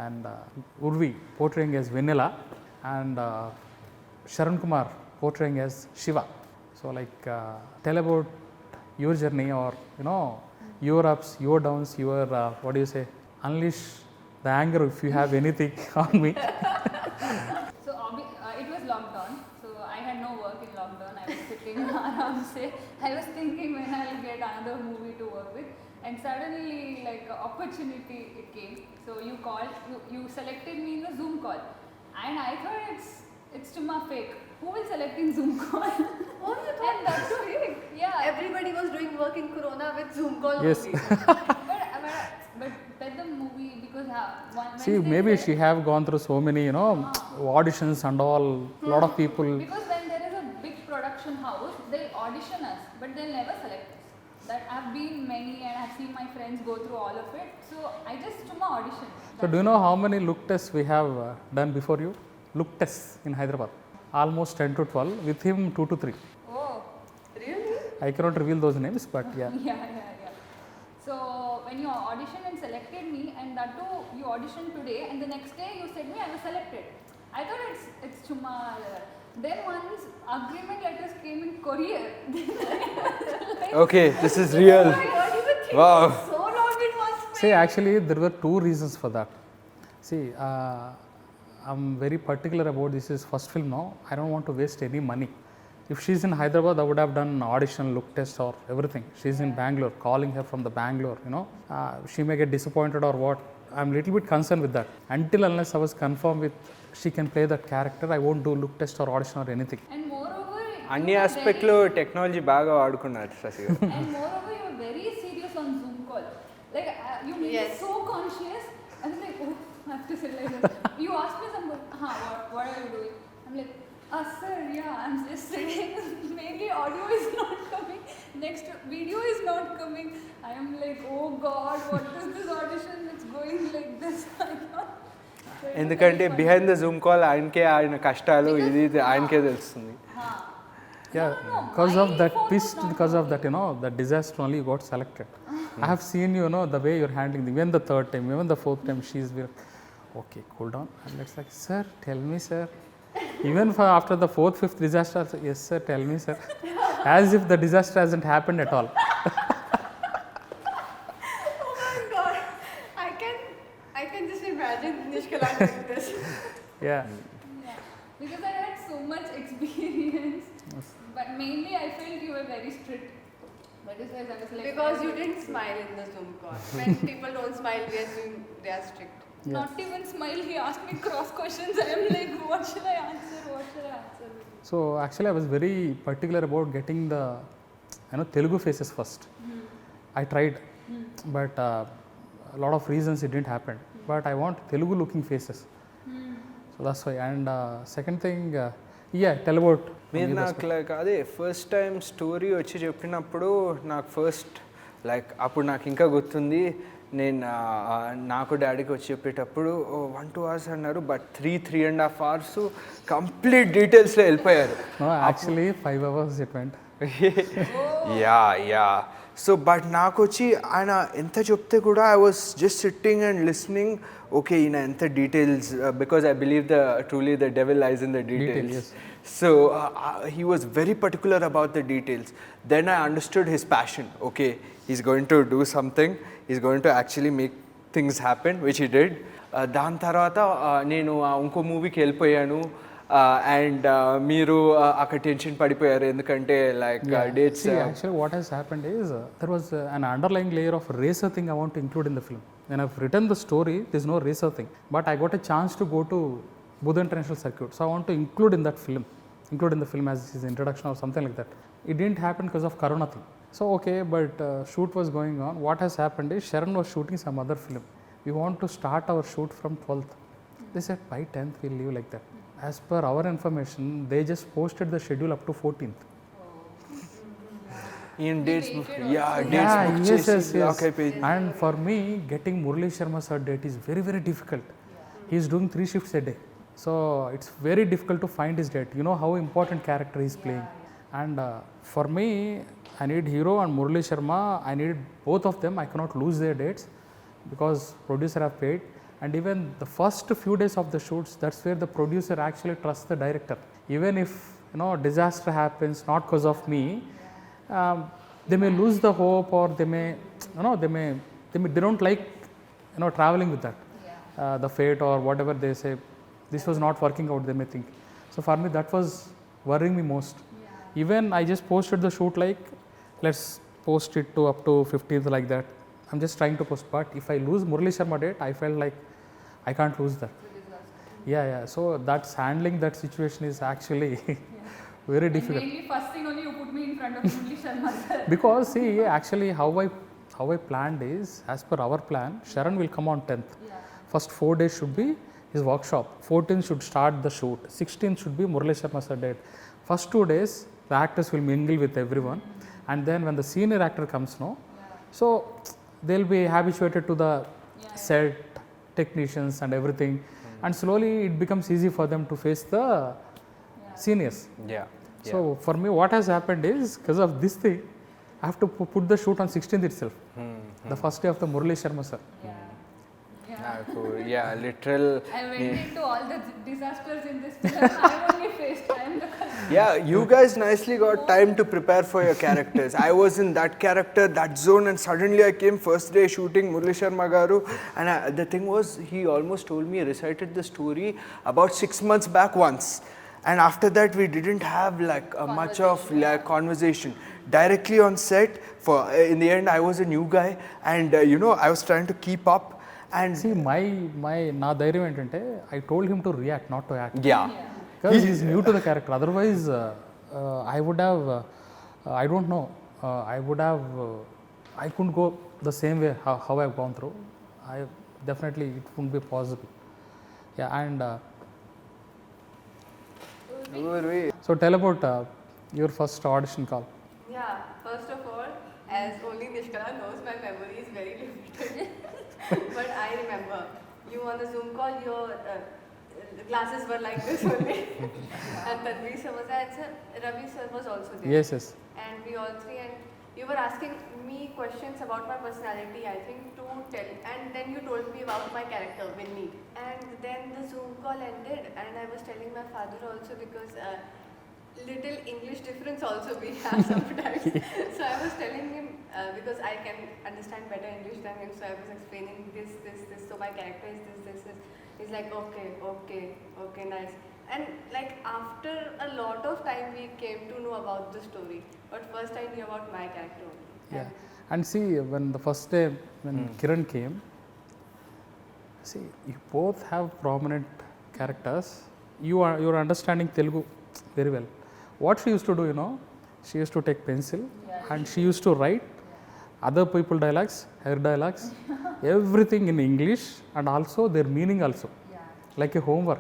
and Urvi portraying as Vanilla, and Sharan Kumar portraying as Shiva. So like tell about your journey, or your ups, your downs, your what do you say, unleash the anger if you have anything on me. So it was lockdown, so I had no work in lockdown. I was sitting around, say, I was thinking when I'll get another movie to work with, and suddenly like opportunity it came. So you called, you selected me in the Zoom call, and I thought it's to my fake. Who will select in Zoom call? Oh, you thought that's fake? Yeah. Everybody was doing work in Corona with Zoom call Yes. only. but the movie, because one See, maybe she have gone through so many auditions and all, lot of people. Because when there is a big production house, they'll audition us, but they'll never select us. That I've been many, and I've seen my friends go through all of it. So I just took my audition. So do you know how many look tests we have done before you? Look tests in Hyderabad, almost 10 to 12. With him 2 to 3. Oh, Really? I cannot reveal those names, but yeah. yeah. So when you auditioned and selected me, and that too you auditioned today, and the next day you said me I was selected. I thought it's Chuma. Then once agreement letters came in courier. Okay, this is real. Oh my God, you were thinking Wow. so long it was fake. See, actually, there were 2 reasons for that. See, I'm very particular about this is first film now. I don't want to waste any money. If she's in Hyderabad, I would have done audition, look test, or everything. She's in Bangalore, calling her from the Bangalore, she may get disappointed or what. I'm a little bit concerned with that. Until unless I was confirmed with she can play that character, I won't do look test or audition or anything. And moreover, అన్ని ఆస్పెక్ట్లో technology బాగా వాడుకున్నారు శశి గారు. and moreover, you were very serious on Zoom call. Like you made Yes. me so conscious. I was like, oh, I have to say like this. You asked me something, what are you doing? I'm like, sir, yeah, I'm just sitting. Mainly audio is not coming. Next video is not coming. I am like, oh God, what is this audition? It's going like this. I thought. So it was ఎందుకంటే very funny. Behind the Zoom call ఆయన కష్టాలు ఇది ఆయనకే తెలుస్తుంది. Yeah, No, because my of that phone was twist, not because of that, that disaster only you got selected. I have seen the way you're handling the, even the third time, even the fourth time, she's like, okay, cool down. And it's like, sir, tell me, sir. Even for after the fourth, fifth disaster, also, yes, sir, tell me, sir. As if the disaster hasn't happened at all. Oh my God. I can just imagine Nishkala doing this. Yeah. Yeah, because I had so much experience, but mainly I felt you were very strict. That is why I was like, Because you didn't smile in the Zoom call. When people don't smile, they are strict. Not even smile. He asked me cross questions. I am like, what should I answer? What should I answer? So actually, I was very particular about getting the Telugu faces first. I tried, but a lot of reasons it didn't happen. But I want Telugu looking faces. So that's why. And second thing, tell about. మీరు నాకు like అదే first time story వచ్చి చెప్పినప్పుడు నాకు first like అప్పుడు నాకు ఇంకా గుర్తుంది. నేను నాకు డాడీకి వచ్చి చెప్పేటప్పుడు 1-2 hours అన్నారు, బట్ 3.5 hours కంప్లీట్ డీటెయిల్స్లో వెళ్ళిపోయారు. No, actually 5 hours it went. Yeah so but నాకు వచ్చి ఆయన ఎంత చెప్తే కూడా I was just sitting and listening. Okay, ఈయన ఎంత details, because I believe truly the devil lies in the details. So he was very particular about the details. Then I understood his passion. Okay, he's going to do something. He's going to actually make things happen, which he did. దాని తర్వాత నేను ఇంకో మూవీకి వెళ్ళిపోయాను. And మీరు అక్కడ tension పడిపోయారు ఎందుకంటే like dates. Actually, what has happened is there was an underlying layer of racer thing I want to include in the film. When I've written the story, there's no racer thing, but I got a chance to go to Buddha International Circuit, so I want to include in the film as his introduction or something like that. It didn't happen because of Corona thing. So okay, but shoot was going on. What has happened is Sharan was shooting some other film. We want to start our shoot from 12th. They said by 10th we'll leave like that. As per our information, they just posted the schedule up to 14th. In dates, dates Yes. okay, And for me, getting Murali Sharma sir date is very, very difficult. He is doing 3 shifts a day. So it's very difficult to find his date. You know how important character he is playing. And for me, I need Hero and Murali Sharma. I need both of them. I cannot lose their dates because producer have paid. And even the first few days of the shoots, that's where the producer actually trusts the director. Even if disaster happens, not because of me, they may lose the hope, or they may, they don't like, traveling with that, the fate or whatever they say. This was not working out, they may think. So for me, that was worrying me most. Even I just posted the shoot like, let's post it to up to 15th like that. I'm just trying to post, but if I lose Murali Sharma date, I felt like I can't lose that. Yeah. So that's handling that situation is actually very difficult. And mainly first thing only you put me in front of Murali Sharma sir. Because see, actually how I planned is, as per our plan, Sharan will come on 10th. First 4 days should be his workshop. 14th should start the shoot. 16th should be Murali Sharma sir date. First 2 days, the actors will mingle with everyone. And then when the senior actor comes, so they'll be habituated to the set, technicians and everything. And slowly it becomes easy for them to face the seniors. So for me, what has happened is, because of this thing, I have to put the shoot on 16th itself, the first day of the Murali Sharma sir. Literal. I went into all the disasters in this film. I only faced. I am the culprit. Yeah, you guys nicely got time to prepare for your characters. I was in that character, that zone, and suddenly I came first day shooting Murali Sharma Garu, and the thing was, he almost told me, recited the story about 6 months back once. And after that, we didn't have like much of like conversation. Directly on set, in the end, I was a new guy, and I was trying to keep up. And see, my na dhairyam entante, I told him to react, not to act. Because he's new to the character. Otherwise, I would have, I don't know, I couldn't go the same way how I've gone through. Definitely, it wouldn't be possible. And so tell about your first audition call. Yeah, first of all, as only Nishkala knows, my memory is very limited. But I remember you on the Zoom call, your glasses were like this only. And Tanvi sir was there, and sir, Ravi sir was also there. Yes. And we all three, and you were asking me questions about my personality, I think, to tell. And then you told me about my character, Winnie. And then the Zoom call ended, and I was telling my father also, because little English difference also we have sometimes. So I was telling him, because I can understand better English than him, so I was explaining this, so my character is this. He's like, okay, nice. And like after a lot of time we came to know about the story, but first I knew about my character. And see, when the first day when Kiran came, see, you both have prominent characters. You're understanding Telugu very well. What she used to do, she used to take pencil and she used to write other people dialogues, her dialogues, everything in English, and also their meaning also, like a homework.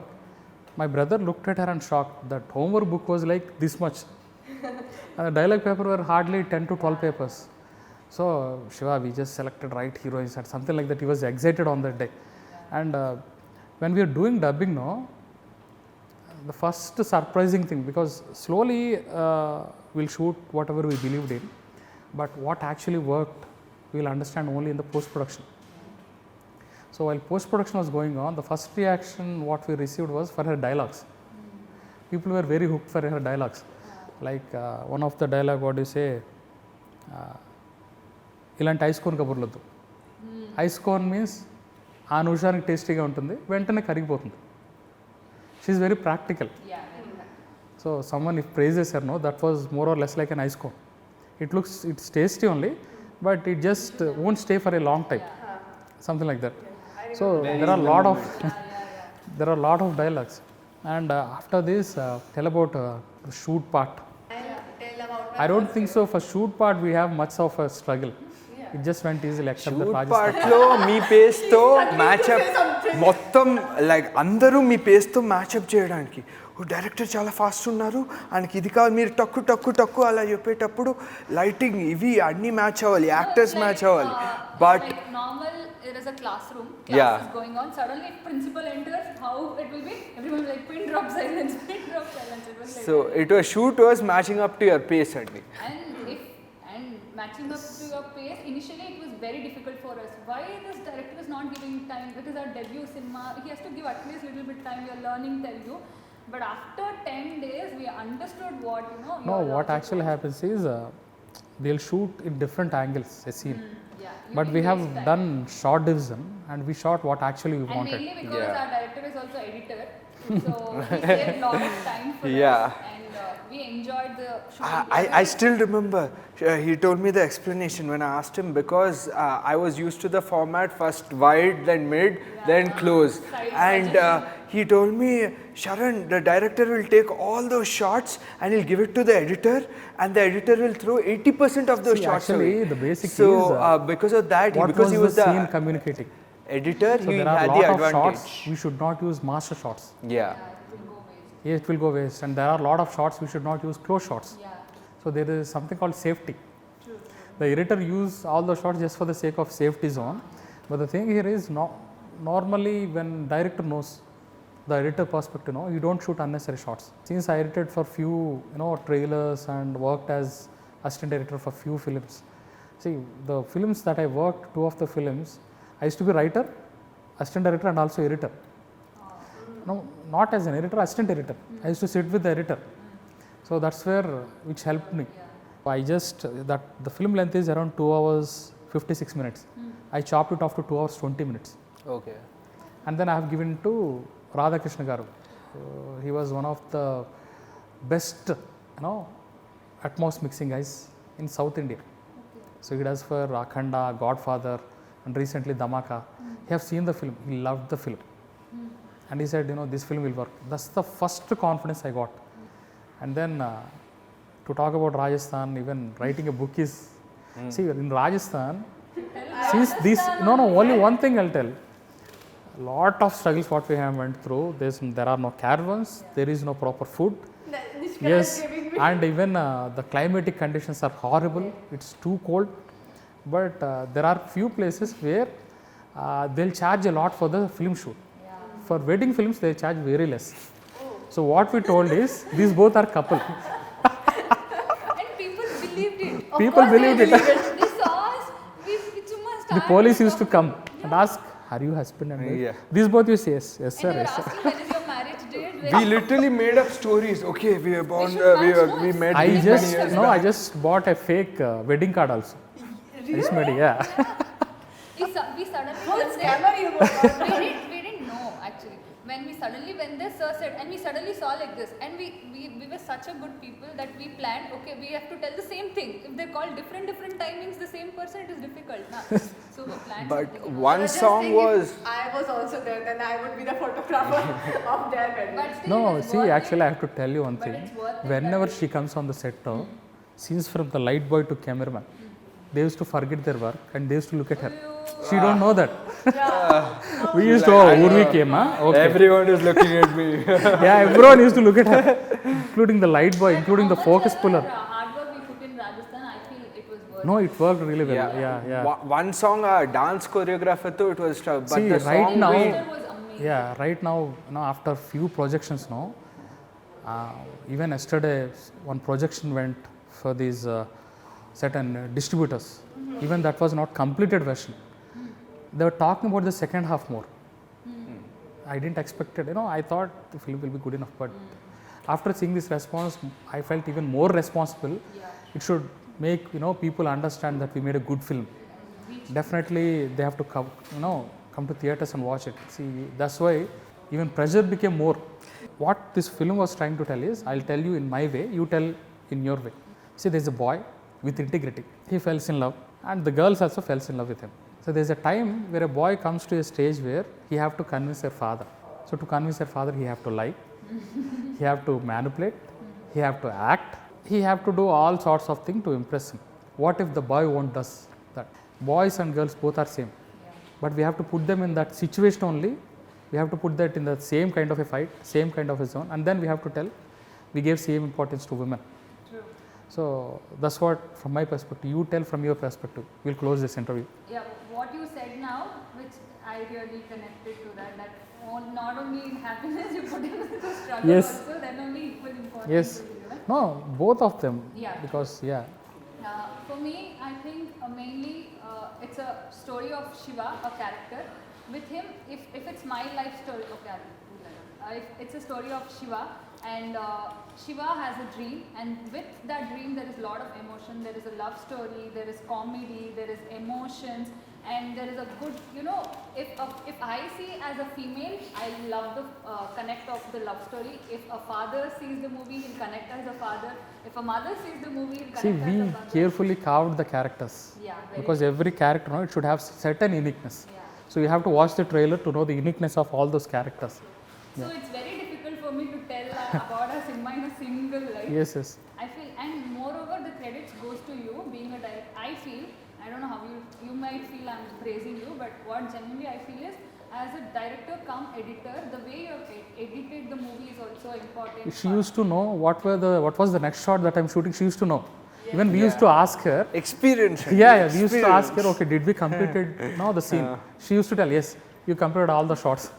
My brother looked at her and shocked. That homework book was like this much. And the dialogue paper were hardly 10 to 12 papers. So, Shiva, we just selected right heroines and something like that. He was excited on that day. And when we are doing dubbing the first surprising thing, because slowly we'll shoot whatever we believed in, but what actually worked, we'll understand only in the post-production. So while post-production was going on, the first reaction what we received was for her dialogues. People were very hooked for her dialogues. Like one of the dialogue, what do you say, ఇలాంటి ice cone కబుర్లొద్దు. Ice cone means ఆ నిమిషానికి టేస్టీగా ఉంటుంది, వెంటనే కరిగిపోతుంది. She is very practical. So someone if praises her, that was more or less like an ice cone. It's tasty only, but it just won't stay for a long time. Something like that. So there are a lot of dialogues. And after this, tell about the shoot part. I don't think so. For shoot part, we have much of a struggle. It just went easily except the shoot పార్ట్లో మీ పేస్తో మ్యాచ్అప్ మొత్తం like అందరూ మీ పేస్తో మ్యాచ్అప్ చేయడానికి director చాలా fast ఉన్నారు, ఆయనకి ఇది కావాలి, మీరు టక్కు అలా చెప్పేటప్పుడు లైటింగ్ ఇవి అన్నీ మ్యాచ్ అవ్వాలి, యాక్టర్స్ మ్యాచ్ అవ్వాలి. But normal, there is a classroom, Yeah. is going on, suddenly if principal enters, how it will be, everyone will like pin drop silence. It was like so it was shoot was matching up to your face అండి. and matching up to your pace. Initially, it was very difficult for us. Why this director is not giving time? It is our debut cinema. He has to give at least little bit time. We are learning Telugu. But after 10 days, we understood what No, your what logic actually was. happens is they'll shoot in different angles a scene. Yeah, you But can we have waste time. done short division and we shot what actually we And wanted. mainly because Yeah. our director is also editor, so he saved lot of time for Yeah. us, and we enjoyed the shooting. I still remember he told me the explanation when I asked him, because I was used to the format first wide, then mid, then close. Side And he told me, Sharan, the director will take all those shots and he'll give it to the editor, and the editor will throw 80% of those See, shots actually, away. the basic so, is, because of that, What because was he was the the scene communicating? editor, So he there are had a the lot of advantage. shots we should not use master shots. Yeah. It will go waste, and there are a lot of shots we should not use close shots. Yeah. So there is something called safety. The editor use all the shots just for the sake of safety zone. But the thing here is, normally when director knows, the editor perspective, you don't shoot unnecessary shots. Since I edited for few trailers and worked as assistant editor for few films. See, the films that I worked, 2 of the films, I used to be writer, assistant director and also editor. No, not as an editor, assistant editor. I used to sit with the editor. So that's where which helped me. I just the film length is around 2 hours 56 minutes. I chopped it off to 2 hours 20 minutes. Okay. And then I have given to Radhakrishna Garu. He was one of the best, Atmos mixing guys in South India. So he does for Akhanda, Godfather, and recently Dhamaka. He have seen the film. He loved the film. And he said, this film will work. That's the first confidence I got. And then to talk about Rajasthan, even writing a book is, see, in Rajasthan, since this, only one thing I'll tell. A lot of struggles what we have went through. There are no caravans, there is no proper food. Nishkala Yes, is giving me. and even the climatic conditions are horrible. It's too cold. But there are few places where they'll charge a lot for the film shoot. For wedding films, they charge very less. So what we told is, these both are couple. And people believed it. Of People course believed they it. They saw us. We chumma The started police used to talking. come and ask, are you husband and wife? Yeah. These both you say, yes, yes sir, And they were yes sir. asking, when is your marriage date? We literally made up stories. Okay, we were born, should match we notes. met I many just, years no, back. I just bought a fake wedding card also. I just made it, yeah. We suddenly What went there. scammer you were? We didn't know actually. When we suddenly went there, sir said, and we suddenly saw like this. And we were such a good people that we planned, okay, we have to tell the same thing. If they call different timings, the same person, it is difficult. Nah. So we planned But something. one Just song think was. if I was also there, then I would be the photographer of their wedding. But still, No, it is see, worth actually, it. I have to tell you one But thing. it's worth it Whenever that she comes on the set, scenes from the light boy to cameraman, they used to forget their work and they used to look at her. She don't know that. We used to, Urvi came, okay. Everyone is looking at me. Yeah, everyone used to look at her, including the light boy, including the How focus much puller. hard work we put in Rajasthan, I feel it was worth No, it worked really well. Yeah. One song, dance choreographer, though, it was tough. But See, the right song now- we- it. It was amazing. Yeah, right now, after few projections now, even yesterday, one projection went for these certain distributors. Even that was not completed version. They were talking about the second half more. I didn't expect it. I thought the film will be good enough, but after seeing this response, I felt even more responsible. Yeah. It should make people understand that we made a good film. Definitely, they have to come to theaters and watch it. See, that's why even pressure became more. What this film was trying to tell is, I'll tell you in my way, you tell in your way. See, there's a boy with integrity. He falls in love, and the girls also falls in love with him. So there's a time where a boy comes to a stage where he have to convince their father. So to convince their father, he have to lie, he have to manipulate, he have to act, he have to do all sorts of things to impress him. What if the boy won't does that? Boys and girls both are same, but we have to put them in that situation only. We have to put that in the same kind of a fight, same kind of a zone, and then we have to tell we gave same importance to women. True. So that's what, from my perspective, you tell from your perspective. We'll close this interview. Yeah, what you said now, which I really connected to that not only in happiness you put in the struggle Yes. also, then only equal importance Yes. will be given. No, both of them. Yeah. Because, yeah. For me, I think mainly it's a story of Shiva, a character. With him, if it's my life story, okay, if it's a story of Shiva, and Shiva has a dream, and with that dream there is a lot of emotion, there is a love story, there is comedy, there is emotions, and there is a good, if I see as a female, I love the connect of the love story. If a father sees the movie, he'll connect as a father. If a mother sees the movie, he'll See, connect as a we mother. carefully carved the characters. Yeah, very Because every character, it should have certain uniqueness. Yeah. So you have to watch the trailer to know the uniqueness of all those characters. So it's very difficult for me to tell about a cinema in a single life. Yes. I feel, and moreover, the credits goes to you being a director. I feel, I don't know how you might feel I'm praising you, but what genuinely I feel is, as a director come editor, the way you have edited the movie is also important. She used to know what was the next shot that I'm shooting. She used to know. Even we used to ask her. Experience. Yeah, we used to ask her, okay, did we completed the scene? She used to tell, yes, you completed all the shots.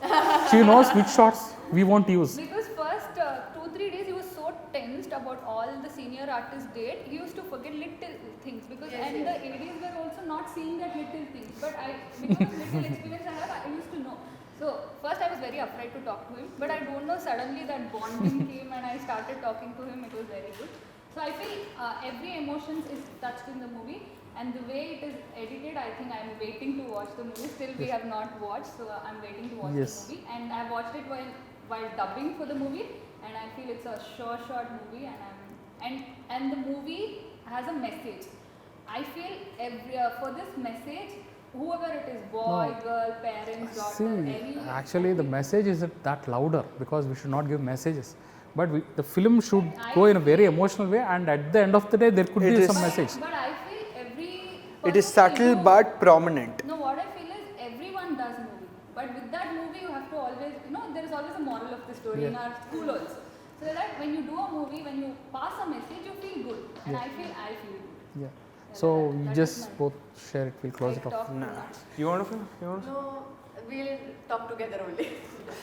She knows which shots we won't use. Because first 2-3 days he was so tensed about all the senior artists did, he used to forget little things because the ADs were also not seeing that little things. But because of little experience I have, I used to know. So first I was very afraid to talk to him, but I don't know, suddenly that bonding came and I started talking to him. It was very good. So I feel every emotions is touched in the movie, and the way it is edited, I think I'm waiting to watch the movie. Still we have not watched, so I'm waiting to watch the movie. And I watched it while dubbing for the movie, and I feel it's a short movie, and the movie has a message. I feel for this message, whoever it is, boy, girl, parents, daughter, Actually the message isn't that louder because we should not give messages. But the film should go in a very emotional way, and at the end of the day there could be some message. But I feel every It is subtle but prominent. No, what I feel is everyone does movie, but with that movie you have to always, there is always a moral of the story in our school also. So that when you do a movie, when you pass a message, you feel good, and I feel good. Yeah. So you just both share it. We'll close it off. Nah. You want to? No, we'll talk together only.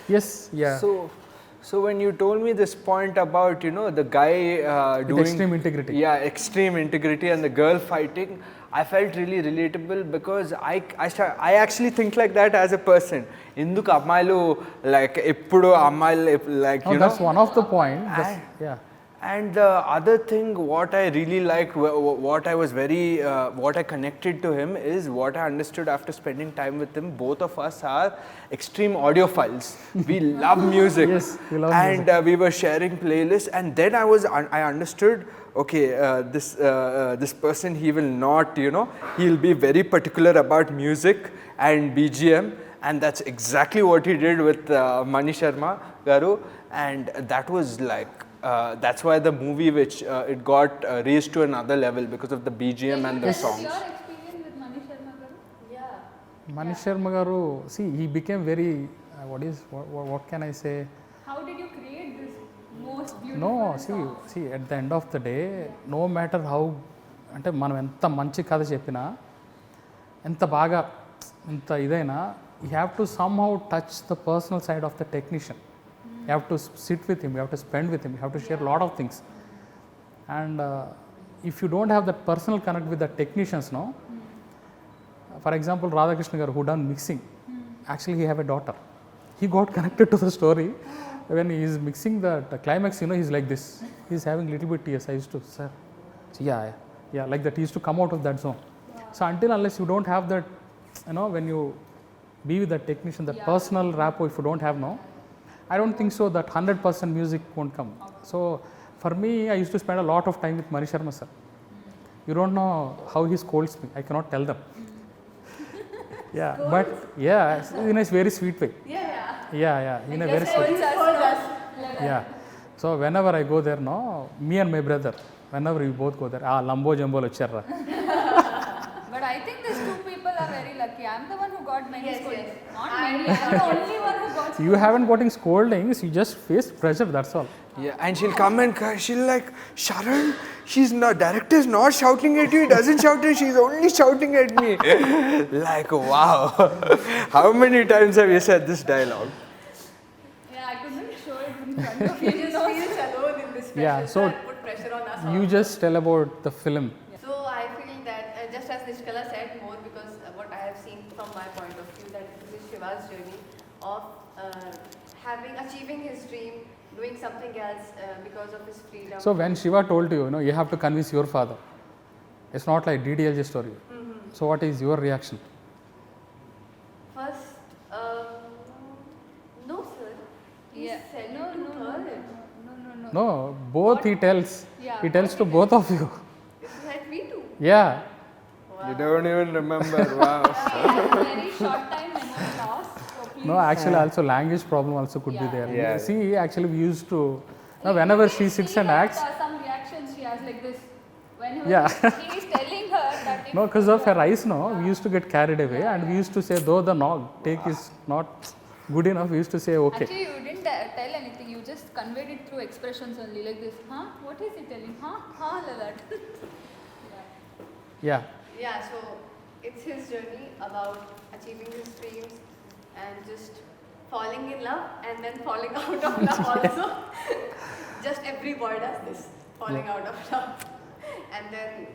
Yes. Yeah. So when you told me this point about the guy doing extreme integrity. Yeah, extreme integrity and the girl fighting, I felt really relatable because I actually think like that as a person. Induku ammayilu like eppudu ammayilu like that's one of the point. Yeah. And the other thing, what I really liked, what I connected to him is what I understood after spending time with him. Both of us are extreme audiophiles. We love music. Yes, we love music. And we were sharing playlists. And then I understood, okay, this person, he will not, he'll be very particular about music and BGM. And that's exactly what he did with Mani Sharma Garu. And that was like, that's why the movie, which it got raised to another level because of the BGM and the songs. Your experience with Mani Sharma Garu? Yeah. Mani Sharma Garu, see, he became very, what can I say? How did you create this most beautiful No, see, at the end of the day, no matter how, అంటే మనం ఎంత మంచి కథ చెప్పినా ఎంత బాగా ఎంత ఇదైనా you have to somehow touch the personal side of the technician. You have to sit with him, you have to spend with him, you have to share a lot of things. And if you don't have that personal connect with the technicians, no. For example, Radhakrishna Garu, who done mixing, actually he have a daughter. He got connected to the story. When he is mixing the climax, he's like this. He's having little bit tears. I used to, sir, so yeah, like that. He used to come out of that zone. So unless you don't have that, when you be with the technician, that personal rapport, if you don't have, no, I don't think so that 100% music won't come. So for me, I used to spend a lot of time with Mani Sharma sir. You don't know how he scolds me. I cannot tell them. Yeah, but in a very sweet way. Yeah, in a very sweet way. Yeah. So whenever I go there, no, me and my brother, whenever we both go there, Lambo Jumbo Lacharra. But I think these two people are very lucky. I'm the one who got many scoldings. Not many, I'm the only one who got scoldings. You haven't gotten scoldings, you just face pressure, that's all. Yeah, and she'll come and she'll like, Sharan, director's not shouting at you, he doesn't shout at you, she's only shouting at me. Like, wow. How many times have you said this dialogue? Yeah, I couldn't show it in front of you. He just feels alone in this pressure. Yeah, so put pressure on us all. you just tell about the film. So I achieving his dream, doing something else because of his freedom. So when Shiva told you, you have to convince your father. It's not like DDLJ story. So what is your reaction? First, no sir. He Yeah. said No, to no, no, her. no. No, both he tells. Yeah, He tells both to he both of you. It said me too. Yeah. You don't even remember. Wow. I have a very short time memory loss. So please. No, actually also language problem also could be Yeah. there. Yeah. See, actually we used to, whenever she sits and acts, Some reactions she has like this. Whenever Yeah. he is telling her that. no, because of her eyes, we used to get carried away and we used to say, though the take is not good enough, we used to say, okay. Actually, you didn't tell anything. You just conveyed it through expressions only, like this. Huh? What is he telling? Huh? Huh? Like that. Yeah. Yeah, so it's his journey about achieving his dreams and just falling in love and then falling out of love also. Just every boy does this, falling out of love. And then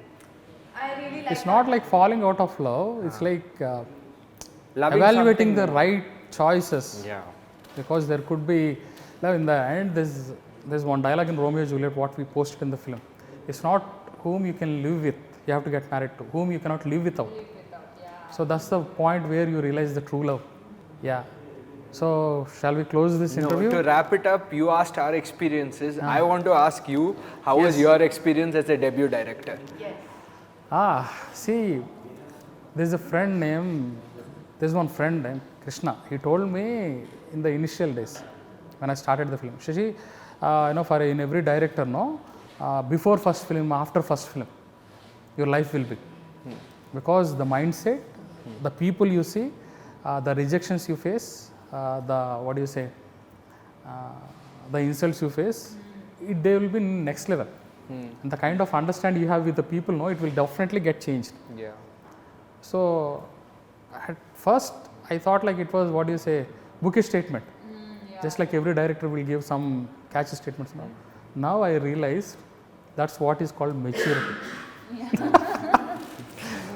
I really like It's not like falling out of love, it's like Loving evaluating the something- right choices. Yeah. Because there could be, now in the end, there's one dialogue in Romeo and Juliet what we posted in the film. It's not whom you can live with, you have to get married to, whom you cannot live without. So that's the point where you realize the true love. Yeah. So shall we close this No, interview? to wrap it up, you asked our experiences. I want to ask you, how was your experience as a debut director? Yes. See, there's one friend named Krishna. He told me in the initial days when I started the film, Shashi, for in every director, before first film, after first film, your life will be. Because the mindset, the people you see, the rejections you face, the insults you face, they will be next level. And the kind of understanding you have with the people, it will definitely get changed. Yeah. So at first I thought like it was bookish statement. Just like every director will give some catchy statements. Now I realized that's what is called maturity.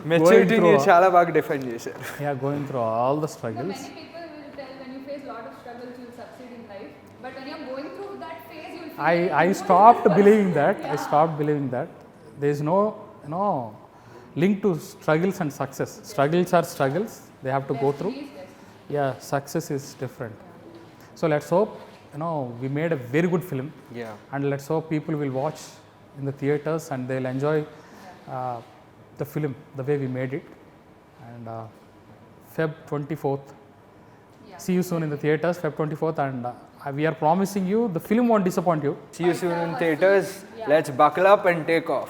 Maturity through ni chala baga define chesaru. Yeah, going through all the So struggles. many people will tell when you face a lot of struggles, you'll succeed in life. But when you're going through that phase, you'll feel like I you stopped know believing that. Yeah. I stopped believing that. There is no link to struggles and success. Struggles are struggles. They have to go through. Please, yes. Yeah, success is different. So let's hope we made a very good film. Yeah. And let's hope people will watch in the theaters and they'll enjoy the film the way we made it. And Feb 24th. Yeah. See you soon in the theaters, Feb 24th, and we are promising you the film won't disappoint you. See you soon in theaters. Yeah. Let's buckle up and take off.